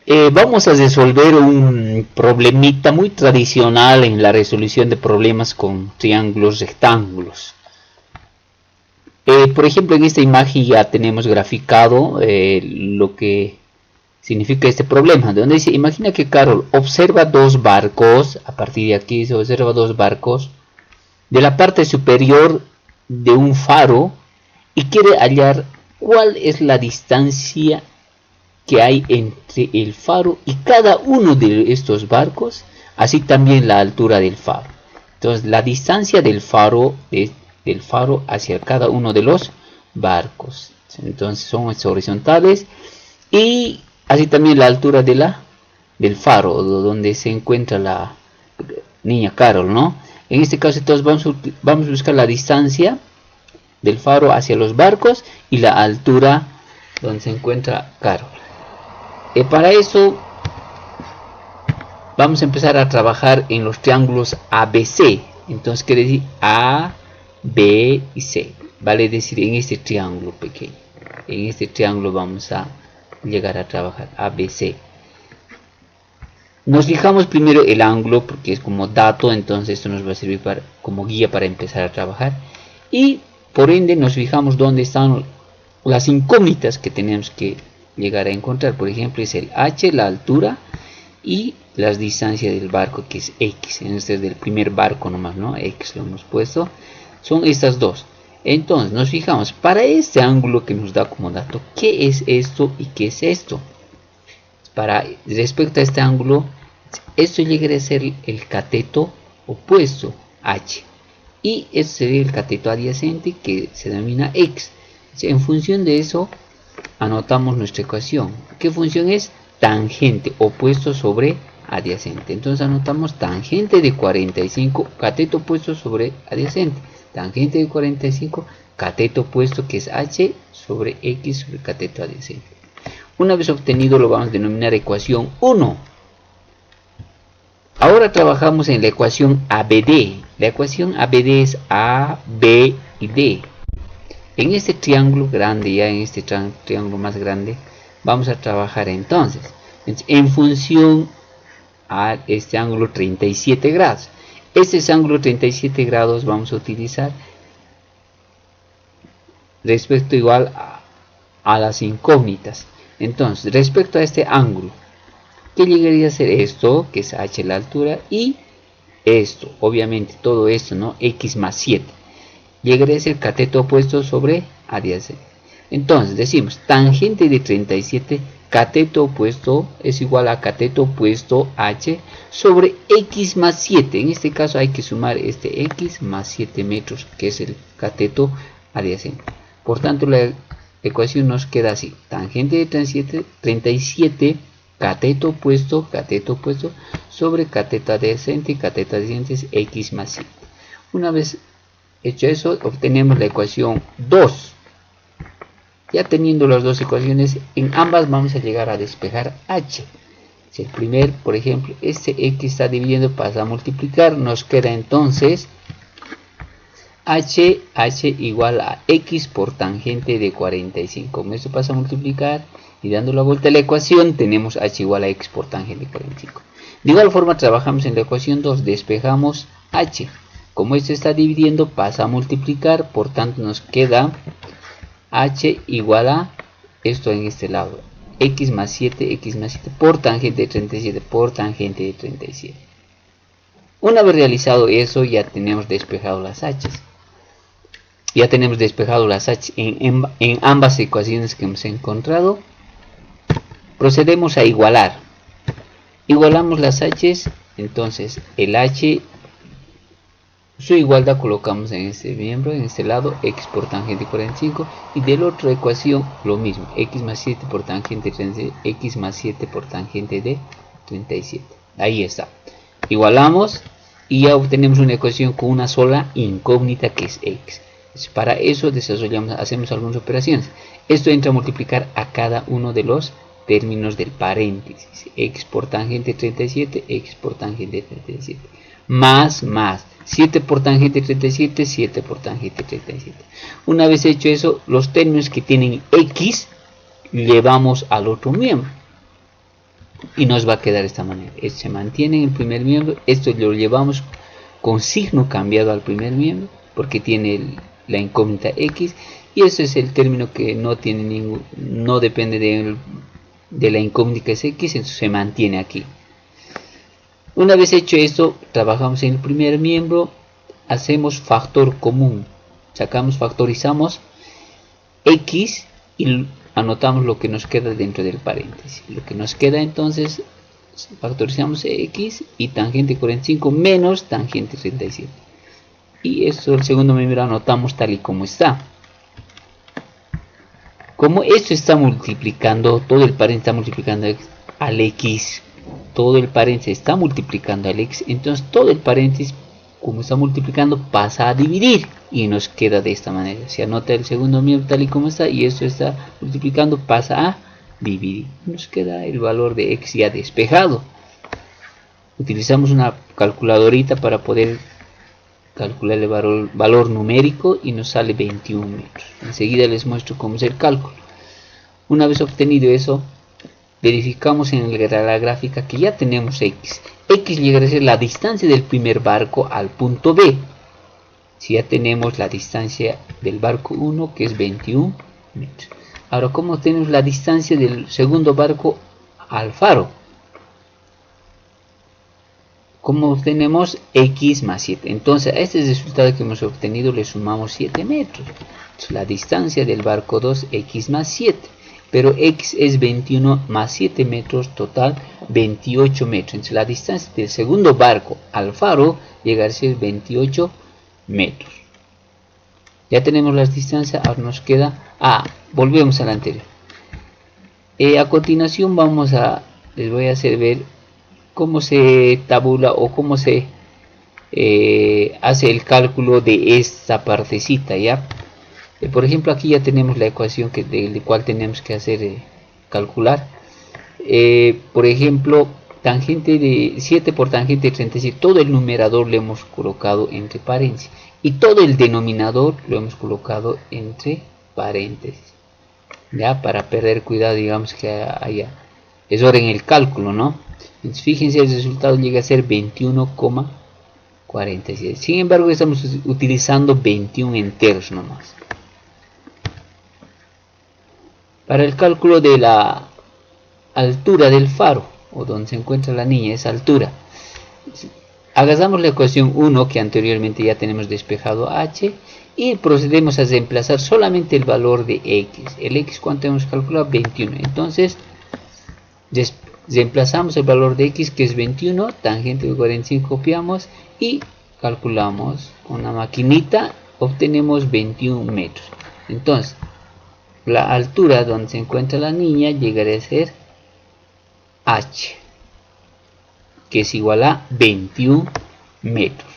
Vamos a resolver un problemita muy tradicional en la resolución de problemas con triángulos rectángulos. Por ejemplo, en esta imagen ya tenemos graficado lo que significa este problema, donde dice, imagina que Carol observa dos barcos, a partir de aquí se observa dos barcos, de la parte superior de un faro y quiere hallar cuál es la distancia que hay entre el faro y cada uno de estos barcos, así también la altura del faro. Entonces la distancia del faro hacia cada uno de los barcos. Entonces son horizontales y así también la altura del faro donde se encuentra la niña Carol, ¿no? En este caso entonces vamos a buscar la distancia del faro hacia los barcos y la altura donde se encuentra Carol. Para eso vamos a empezar a trabajar en los triángulos ABC. Entonces quiere decir A, B y C. Vale decir en este triángulo pequeño. En este triángulo vamos a llegar a trabajar ABC. Nos fijamos primero el ángulo porque es como dato, entonces esto nos va a servir como guía para empezar a trabajar. Y por ende nos fijamos dónde están las incógnitas que tenemos que llegar a encontrar. Por ejemplo, es el H, la altura, y las distancias del barco, que es X. Este es del primer barco nomás, ¿no? X lo hemos puesto. Son estas dos. Entonces nos fijamos, para este ángulo que nos da como dato, ¿qué es esto y qué es esto? Respecto a este ángulo, esto llegaría a ser el cateto opuesto, H. Y este sería el cateto adyacente, que se denomina X. En función de eso, anotamos nuestra ecuación. ¿Qué función es? Tangente opuesto sobre adyacente. Entonces anotamos tangente de 45, cateto opuesto sobre adyacente. Tangente de 45, cateto opuesto, que es H, sobre X sobre cateto adyacente. Una vez obtenido, lo vamos a denominar ecuación 1. Ahora trabajamos en la ecuación ABD. La ecuación ABD es A, B y D. En este triángulo grande, ya en este triángulo más grande, vamos a trabajar entonces en función a este ángulo 37 grados. Este ángulo 37 grados vamos a utilizar respecto igual a las incógnitas. Entonces, respecto a este ángulo, ¿qué llegaría a ser esto? Que es H la altura, y esto, obviamente todo esto, ¿no? X más 7. Llegaría a ser cateto opuesto sobre adyacente. Entonces decimos tangente de 37, cateto opuesto es igual a cateto opuesto H sobre X más 7. En este caso hay que sumar este X más 7 metros, que es el cateto adyacente. Por tanto, la ecuación nos queda así: tangente de 37, cateto opuesto sobre cateto adyacente, y cateto adyacente es X más 7. Una vez hecho eso, obtenemos la ecuación 2. Ya teniendo las dos ecuaciones, en ambas vamos a llegar a despejar H. Si el primer, por ejemplo, este X está dividiendo, pasa a multiplicar, nos queda entonces H igual a X por tangente de 45. Como esto pasa a multiplicar y dando la vuelta a la ecuación, tenemos H igual a X por tangente de 45. De igual forma trabajamos en la ecuación 2, despejamos H. Como esto está dividiendo, pasa a multiplicar, por tanto nos queda H igual a esto en este lado, X más 7 por tangente de 37 por tangente de 37. Una vez realizado eso, ya tenemos despejado las H. Ya tenemos despejado las H en ambas ecuaciones que hemos encontrado. Procedemos a igualar. Igualamos las H, entonces el H, su igualdad colocamos en este miembro, en este lado, X por tangente de 45, y de la otra ecuación lo mismo, X más 7 por tangente de 37, X más 7 por tangente de 37. Ahí está. Igualamos y ya obtenemos una ecuación con una sola incógnita, que es X. Para eso hacemos algunas operaciones. Esto entra a multiplicar a cada uno de los términos del paréntesis. X por tangente de 37, X por tangente de 37. Más 7 por tangente de 37, 7 por tangente de 37. Una vez hecho eso, los términos que tienen X llevamos al otro miembro. y nos va a quedar de esta manera. Esto se mantiene en el primer miembro, esto lo llevamos con signo cambiado al primer miembro porque tiene la incógnita x, y eso es el término que no tiene no depende de la incógnita es x, entonces se mantiene aquí. Una vez hecho esto, trabajamos en el primer miembro, hacemos factor común, factorizamos x y anotamos lo que nos queda dentro del paréntesis. Lo que nos queda entonces, factorizamos x y tangente 45 menos tangente 37. Y esto, el segundo miembro, anotamos tal y como está. Como esto está multiplicando, todo el paréntesis está multiplicando al x, todo el paréntesis está multiplicando al x, entonces todo el paréntesis, como está multiplicando, pasa a dividir y nos queda de esta manera. Se anota el segundo miembro tal y como está y esto está multiplicando, pasa a dividir. Nos queda el valor de x ya despejado. Utilizamos una calculadorita para poder calcular el valor numérico y nos sale 21 metros. Enseguida les muestro cómo es el cálculo. Una vez obtenido eso, verificamos en la gráfica que ya tenemos x. X llegará a ser la distancia del primer barco al punto B. Si ya tenemos la distancia del barco 1, que es 21 metros. Ahora, ¿cómo tenemos la distancia del segundo barco al faro? ¿Cómo obtenemos x más 7? Entonces, a este resultado que hemos obtenido le sumamos 7 metros. Entonces, la distancia del barco 2, x más 7. Pero x es 21 más 7 metros, total 28 metros. Entonces, la distancia del segundo barco al faro llega a ser 28 metros. Ya tenemos las distancias, ahora nos queda... volvemos a la anterior. A continuación les voy a hacer ver cómo se tabula o cómo se hace el cálculo de esta partecita, ¿ya? Por ejemplo, aquí ya tenemos la ecuación de cual tenemos que hacer calcular. Por ejemplo, tangente de 7 por tangente de 37, todo el numerador lo hemos colocado entre paréntesis y todo el denominador lo hemos colocado entre paréntesis, ya, para perder cuidado, digamos que haya error en el cálculo, ¿no? Entonces, fíjense, el resultado llega a ser 21,47. Sin embargo, estamos utilizando 21 enteros nomás. Para el cálculo de la altura del faro, o donde se encuentra la niña, esa altura, hagamos la ecuación 1 que anteriormente ya tenemos despejado h, y procedemos a reemplazar solamente el valor de x. El x, ¿cuánto hemos calculado? 21. Entonces, reemplazamos el valor de x, que es 21, tangente de 45 copiamos y calculamos con una maquinita, obtenemos 21 metros. Entonces, la altura donde se encuentra la niña llegará a ser h, que es igual a 21 metros.